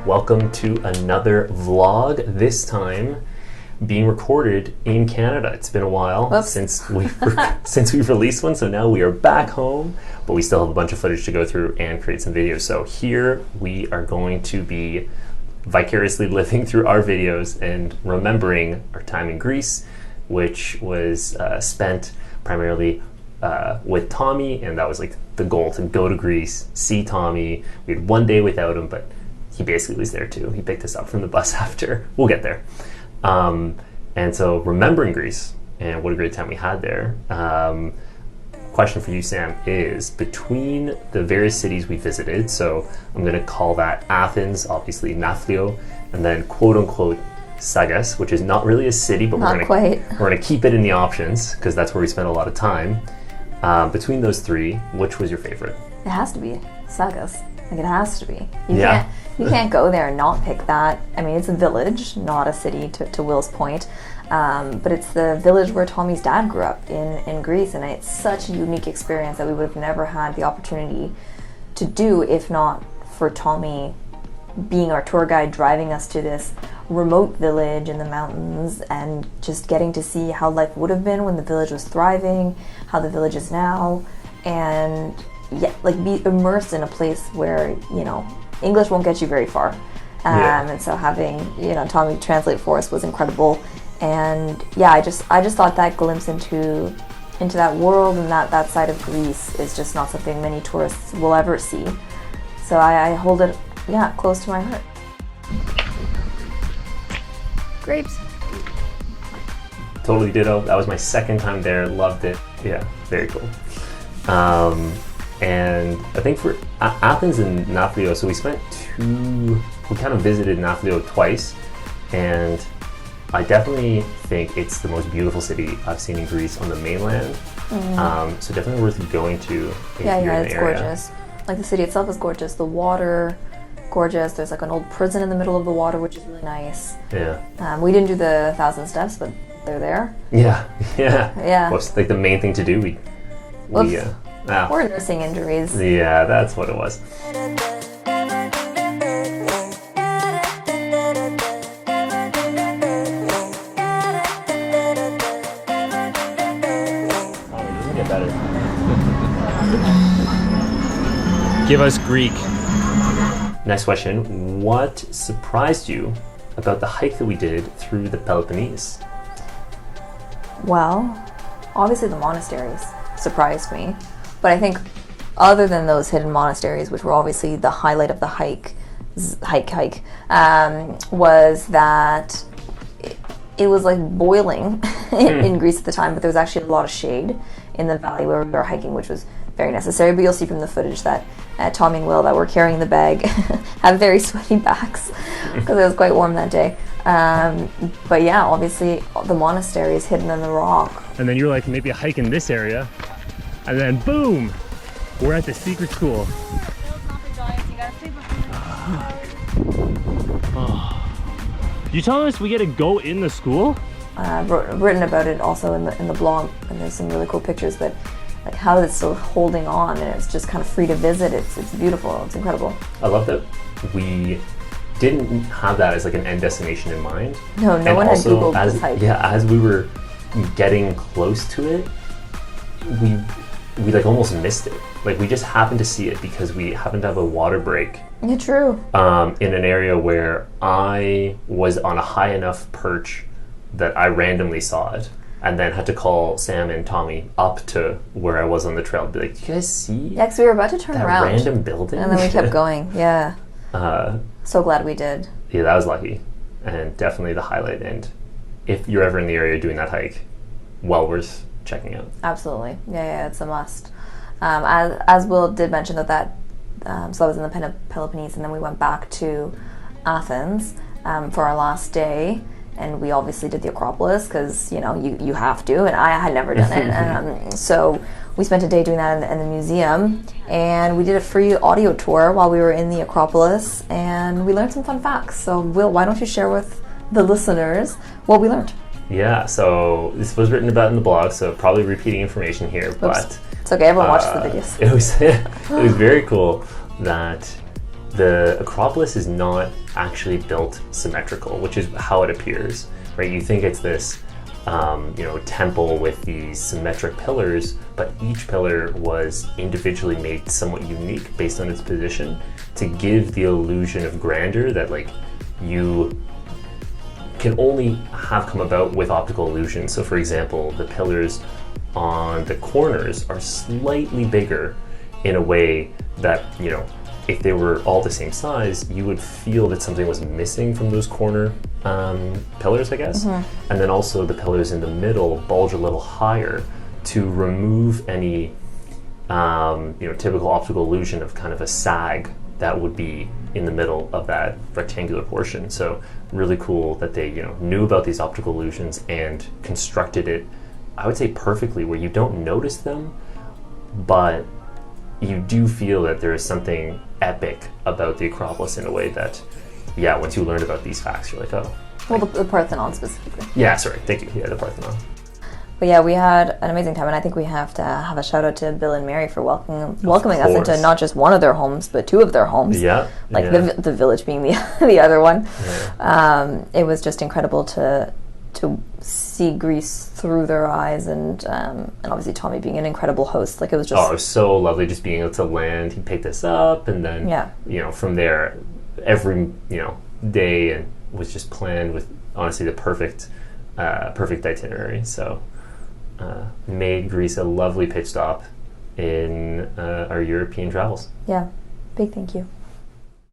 welcome to another vlog, this time being recorded in Canada. It's been a while since we've released one, so now we are back home, but we still have a bunch of footage to go through and create some videos. So here we are going to be vicariously living through our videos and remembering our time in Greece, which was spent primarily with Tommy, and that was like the goal, to go to Greece, see Tommy. We had one day without him, but he basically was there too. He picked us up from the bus after. We'll get there. And so remembering Greece and what a great time we had there. Question for you, Sam, is between the various cities we visited, so I'm going to call that Athens, obviously Nafplio, and then quote unquote Sagkas, which is not really a city, but we're going to keep it in the options because that's where we spent a lot of time. Between those three, which was your favorite? It has to be Sagkas. Like, it has to be. You can't go there and not pick that. I mean, it's a village, not a city, to Will's point. But it's the village where Tommy's dad grew up in Greece, and it's such a unique experience that we would have never had the opportunity to do if not for Tommy being our tour guide, driving us to this remote village in the mountains and just getting to see how life would have been when the village was thriving, how the village is now, and be immersed in a place where, English won't get you very far. And so having, Tommy translate for us was incredible. And I just thought that glimpse into that world and that side of Greece is just not something many tourists will ever see. So I hold it close to my heart. Grapes. Totally ditto. That was my second time there. Loved it. Yeah, very cool. And I think for Athens and Nafplio, so we kind of visited Nafplio twice, and I definitely think it's the most beautiful city I've seen in Greece on the mainland. So definitely worth going to if you're in the it's area. Gorgeous. Like, the city itself is gorgeous. The water, gorgeous. There's like an old prison in the middle of the water, which is really nice. Yeah. We didn't do the 1,000 steps, but they're there. Yeah. What's like the main thing to do? We Or nursing injuries. Yeah, that's what it was. Get better. Give us Greek. Next question. What surprised you about the hike that we did through the Peloponnese? Well, obviously the monasteries surprised me. But I think other than those hidden monasteries, which were obviously the highlight of the hike, was that it was like boiling in Greece at the time, but there was actually a lot of shade in the valley where we were hiking, which was very necessary. But you'll see from the footage that Tommy and Will, that were carrying the bag, have very sweaty backs because it was quite warm that day. But yeah, obviously the monastery is hidden in the rock. And then you're like, maybe a hike in this area, and then boom, we're at the secret school. You telling us we get to go in the school? I've written about it also in the blog, and there's some really cool pictures, but like how it's still holding on and it's just kind of free to visit. It's beautiful. It's incredible. I love that we didn't have that as like an end destination in mind. No one had Googled this hike. Yeah, as we were getting close to it, we like almost missed it. Like, we just happened to see it because we happened to have a water break. Yeah, true. In an area where I was on a high enough perch that I randomly saw it, and then had to call Sam and Tommy up to where I was on the trail. Be like, "Do you guys see?" Yeah, because we were about to turn that around. Random building, and then we kept going. Yeah. So glad we did. Yeah, that was lucky, and definitely the highlight. And if you're ever in the area doing that hike, well worth checking out. Absolutely. Yeah, it's a must. As Will did mention that so that was in the Peloponnese, and then we went back to Athens for our last day, and we obviously did the Acropolis because you have to, and I had never done it. So we spent a day doing that in the museum, and we did a free audio tour while we were in the Acropolis, and we learned some fun facts. So Will, why don't you share with the listeners what we learned? Yeah, so this was written about in the blog, so probably repeating information here. Oops. But it's okay, everyone watches the videos. It was very cool that the Acropolis is not actually built symmetrical, which is how it appears, right? You think it's this, temple with these symmetric pillars, but each pillar was individually made somewhat unique based on its position to give the illusion of grandeur that like you can only have come about with optical illusion. So for example, the pillars on the corners are slightly bigger in a way that, if they were all the same size, you would feel that something was missing from those corner pillars, I guess. Mm-hmm. And then also the pillars in the middle bulge a little higher to remove any, typical optical illusion of kind of a sag that would be in the middle of that rectangular portion. So really cool that they, knew about these optical illusions and constructed it, I would say perfectly, where you don't notice them, but you do feel that there is something epic about the Acropolis in a way that, once you learn about these facts, you're like, oh. Well, the Parthenon specifically. Yeah, sorry, thank you. Yeah, the Parthenon. But yeah, we had an amazing time, and I think we have to have a shout out to Bill and Mary for welcoming us into not just one of their homes, but two of their homes. Yeah. The village being the other one. Yeah. It was just incredible to see Greece through their eyes, and obviously Tommy being an incredible host. Like, it was just... Oh, it was so lovely just being able to land. He picked us up, and then, from there, every, day and was just planned with, honestly, the perfect itinerary. So, made Greece a lovely pit stop in our European travels. Yeah, big thank you.